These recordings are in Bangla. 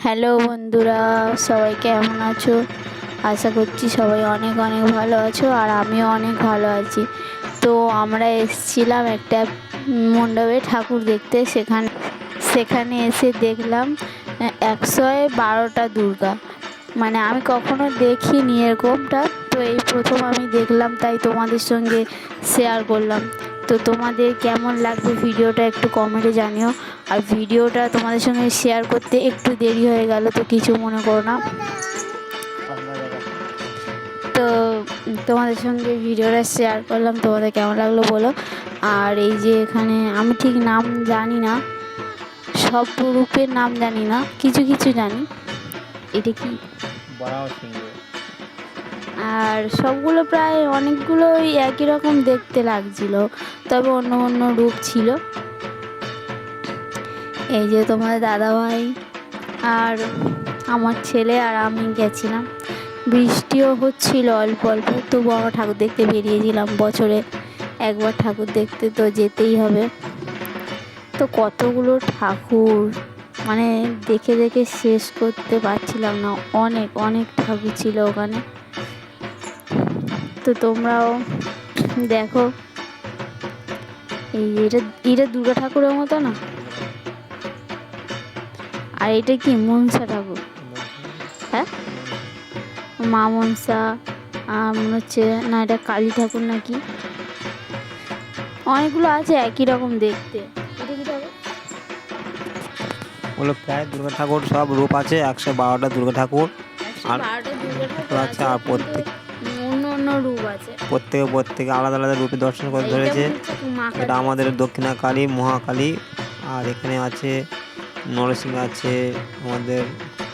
হ্যালো বন্ধুরা, সবাই কেমন আছো? আশা করছি সবাই অনেক অনেক ভালো আছো, আর আমিও অনেক ভালো আছি। তো আমরা এসেছিলাম একটা মণ্ডপে ঠাকুর দেখতে। সেখানে এসে দেখলাম 112টা দুর্গা। মানে আমি কখনো দেখিনি এরকমটা, তো এই প্রথম আমি দেখলাম, তাই তোমাদের সঙ্গে শেয়ার করলাম। তো তোমাদের কেমন লাগবে ভিডিওটা একটু কমেন্টে জানিও। আর ভিডিওটা তোমাদের সঙ্গে শেয়ার করতে একটু দেরি হয়ে গেল, তো কিছু মনে করো না। তো তোমাদের সঙ্গে ভিডিওটা শেয়ার করলাম, তোমাদের কেমন লাগলো বলো। আর এই যে এখানে আমি ঠিক নাম জানি না, সব রূপের নাম জানি না, কিছু কিছু জানি। এটা কি? আর সবগুলো প্রায় অনেকগুলোই একই রকম দেখতে লাগছিল, তবে অন্য অন্য রূপ ছিল। এই যে তোমাদের দাদাভাই আর আমার ছেলে আর আমি গেছিলাম। বৃষ্টিও হচ্ছিল অল্প অল্প, তবু আমরা ঠাকুর দেখতে বেরিয়েছিলাম। বছরে একবার ঠাকুর দেখতে তো যেতেই হবে। তো কতগুলো ঠাকুর, মানে দেখে দেখে শেষ করতে পারছিলাম না, অনেক অনেক ঠাকুর ছিল ওখানে। তো তোমরাও দেখো। এই এটা এটা দুর্গা ঠাকুরের মতো না? আর এটা কি মনসা ঠাকুর? হ্যাঁ, মা মনসা। আর মনে হচ্ছে না এটা কালী ঠাকুর নাকি। অনেকগুলো আছে একই রকম দেখতে। এটা কি ঠাকুর? ওগুলো প্রায় দুর্গা ঠাকুর, সব রূপ আছে 112টা দুর্গা ঠাকুর। আর 112টা দুর্গা ঠাকুর আছে, আর কিন্তু অন্য অন্য রূপ আছে। প্রত্যেকে আলাদা আলাদা রূপে দর্শন করে ধরেছে। এটা আমাদের দক্ষিণা কালী, মহাকালী। আর এখানে আছে নরসিংহ আছে, আমাদের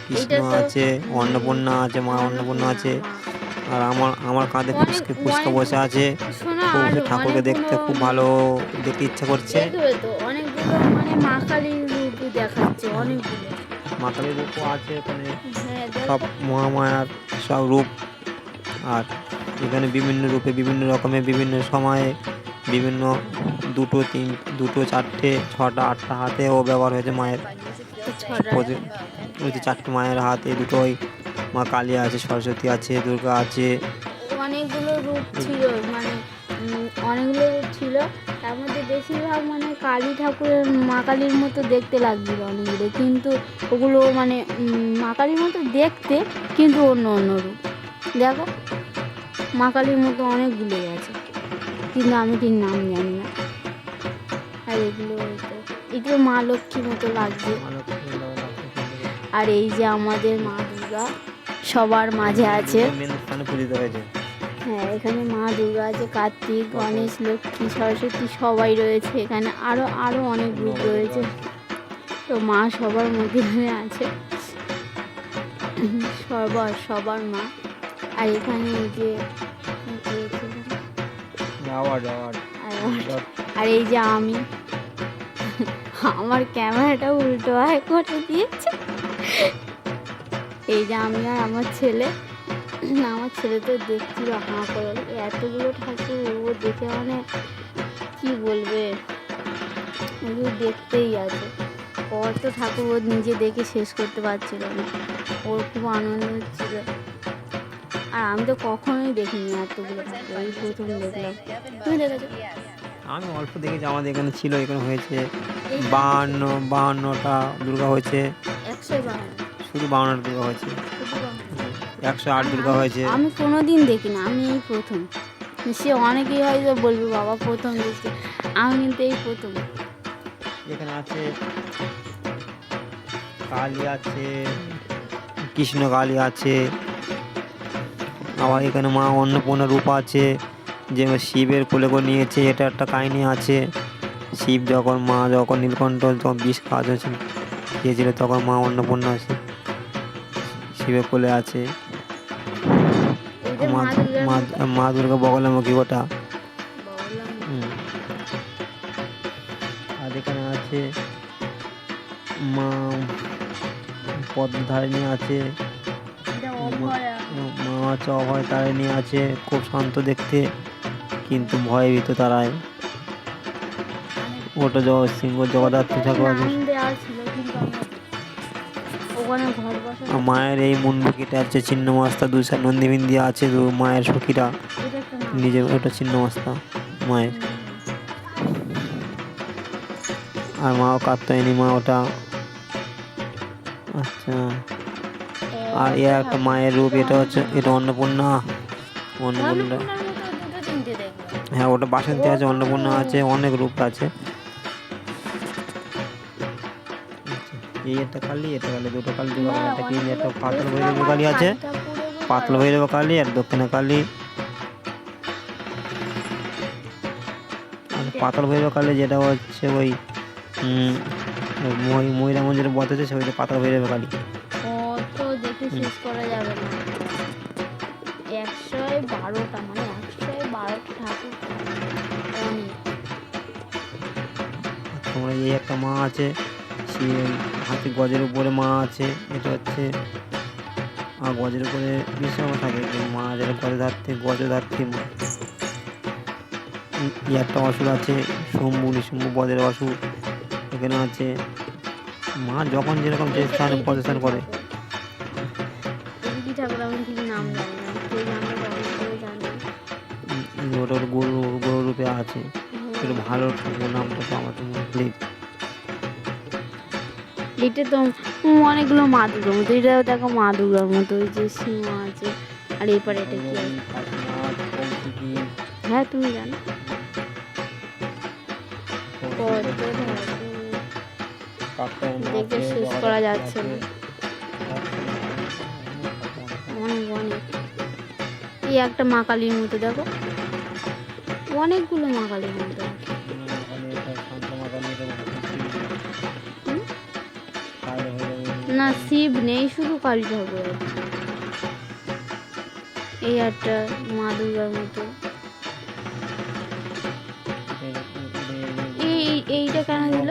কৃষ্ণ আছে, অন্নপূর্ণা আছে, মা অন্নপূর্ণা আছে। আর আমার কাঁধে পুষ্কা বসে আছে। ঠাকুরকে দেখতে খুব ভালো, দেখতে ইচ্ছা করছে। অনেকগুলো মানে মা কালীর রূপ দেখাচ্ছে, অনেকগুলো মা কালীর রূপও আছে এখানে, সব মহামায়ার সব রূপ। আর এখানে বিভিন্ন রূপে, বিভিন্ন রকমের, বিভিন্ন সময়ে, বিভিন্ন দুটো, চারটে, 6টা, 8টা হাতেও ব্যবহার হয়েছে মায়ের। ওই যে 4টে মায়ের হাতে দুটোই মা কালী আছে, সরস্বতী আছে, দুর্গা আছে। অনেকগুলো রূপ ছিল, মানে অনেকগুলো রূপ ছিল। তার মধ্যে বেশিরভাগ মানে কালী ঠাকুরের, মা কালীর মতো দেখতে লাগছিল অনেকগুলো, কিন্তু ওগুলো মানে মা কালীর মতো দেখতে, কিন্তু অন্য অন্য রূপ। দেখো, মা কালীর মতো অনেকগুলোই আছে, কিন্তু আমি ঠিক নাম জানি না। আর এগুলো মা লক্ষ্মীর মতো লাগছে। আর এই যে আমাদের মা দুর্গা সবার মাঝে আছে। হ্যাঁ, এখানে মা দুর্গা আছে, কার্তিক, গণেশ, লক্ষ্মী, সরস্বতী সবাই রয়েছে এখানে। আরও অনেক রূপ রয়েছে। তো মা সবার মধ্যে আছে, সবার মা। আর এখানে এই যে আর এই যে আমার ক্যামেরাটা উল্টো করে দিয়েছে। এই যে আমি আর আমার ছেলে তো দেখছিল হাঁ করে, এতগুলো ঠাকুর ও দেখে, মানে কি বলবে, ওগুলো দেখতেই আছে। কত ঠাকুর ও নিজে দেখে শেষ করতে পারছিল না, ওর খুব আনন্দ হচ্ছিল। আর আমি তো কখনোই দেখিনি এতগুলো ঠাকুর, এই প্রথম দেখলাম। তুমি দেখেছো? আমি অল্প দেখেছি, আমাদের এখানে ছিল, এখানে হয়েছে 52টা দুর্গা হয়েছে। 152? শুধু 52টা দুর্গা হয়েছে, 108 দুর্গা হয়েছে। আমি কোনোদিন দেখি না, আমি এই প্রথম। সে অনেকেই হয়তো বলবে বাবা প্রথম দেখছি, আমি কিন্তু এই প্রথম। এখানে আছে কালী আছে, কৃষ্ণ কালী আছে। আবার এখানে মা অন্নপূর্ণা রূপ আছে, যে শিবের কোলে করে নিয়েছে। এটা একটা কাহিনী আছে। শিব যখন নীলকণ্ঠ যখন বিষ খাওয়া খেয়েছিল, তখন মা অন্নপূর্ণা আছে, শিবের কোলে আছে। মা দুর্গা বগলামুখী ওটা। আর এখানে আছে মা পদ্মধারিণী আছে, মা হচ্ছে অভয় তারিণী আছে, খুব শান্ত দেখতে, কিন্তু ভয়ে ভীত তারায়। ওটা সিংহ জগদ্ধাত্রী ঠাকুর আছে। ওখানে ঘর বসানো। আর মায়ের এই মুন্ডুকিটা আছে চিহ্ন মাস্তা, দুই সাইড নন্দী বিন্দি আছে, তো মায়ের সখীরা এটা একটা নাম। নিজের ওটা চিহ্ন মাস্তা মায়ের। আর মাও কাত্যায়নী মা ওটা। আচ্ছা, আর এ একটা মায়ের রূপ, এটা হচ্ছে এটা অন্নপূর্ণা। অন্নপূর্ণা, অন্নপূর্ণার মতো দুটো তিনটে দেখলাম। হ্যাঁ ওটা বাসন্তী আছে, অন্নপূর্ণা আছে, অনেক রূপ আছে। আচ্ছা, এই একটা কালী, এটা কালী, দুটো কালী দুটো কালী, একটা কি একটা পাতল ভৈরব কালী আছে, পাতল ভৈরব কালী আর দক্ষিণা কালী। আর পাতল ভৈরব কালী যেটা হচ্ছে ওই মহিলা মন্দিরে বসেছে, সেটা পাতল ভৈরব কালী। ও তো দেখে শেষ করা যাবে না। 112টা মানে 112টা ঠাকুর। অনেক। তোমরা এই একটা মা আছে, সে হাতে গজের উপরে মা আছে, এটা হচ্ছে গজের উপরে বিশ্রাম থাকে মা, যেটা গজধার্থী মা। এই একটা অসুর আছে, শম্ভু নিশম্ভু বদের অসুর এখানে আছে। মা যখন যেরকম যে স্থানে প্রদর্শন করে। কি ঠাকুর আমি ঠিক নাম জানি না, কেউ জানলে কমেন্ট করে জানি। ওটা গরু গরু রূপে আছে, একটু ভালো ঠাকুর, নামটা তো আমার মনে। এটা তো অনেকগুলো মা দুর্গার মতো, এটাও দেখো মা দুর্গার মতো, ওই যে সিংহ আছে। আর এরপরে এটা কি আছে? হ্যাঁ তুমি জানো। দেখে শেষ করা যাচ্ছে না, অনেক অনেক। এই একটা মা কালীর মতো দেখো, অনেকগুলো মা কালীর মতো। না শিব নেই, শুধু কালী ঠাকুর আছে। এই একটা মা দুর্গার মতো। এইটা কেন দিল?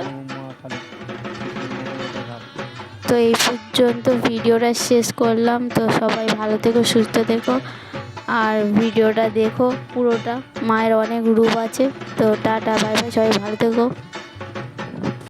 তো এই পর্যন্ত ভিডিওটা শেষ করলাম। তো সবাই ভালো থেকো, সুস্থ থেকো, আর ভিডিওটা দেখো পুরোটা। মায়ের অনেক রূপ আছে। তো টাটা, বাই বাই, সবাই ভালো থেকো।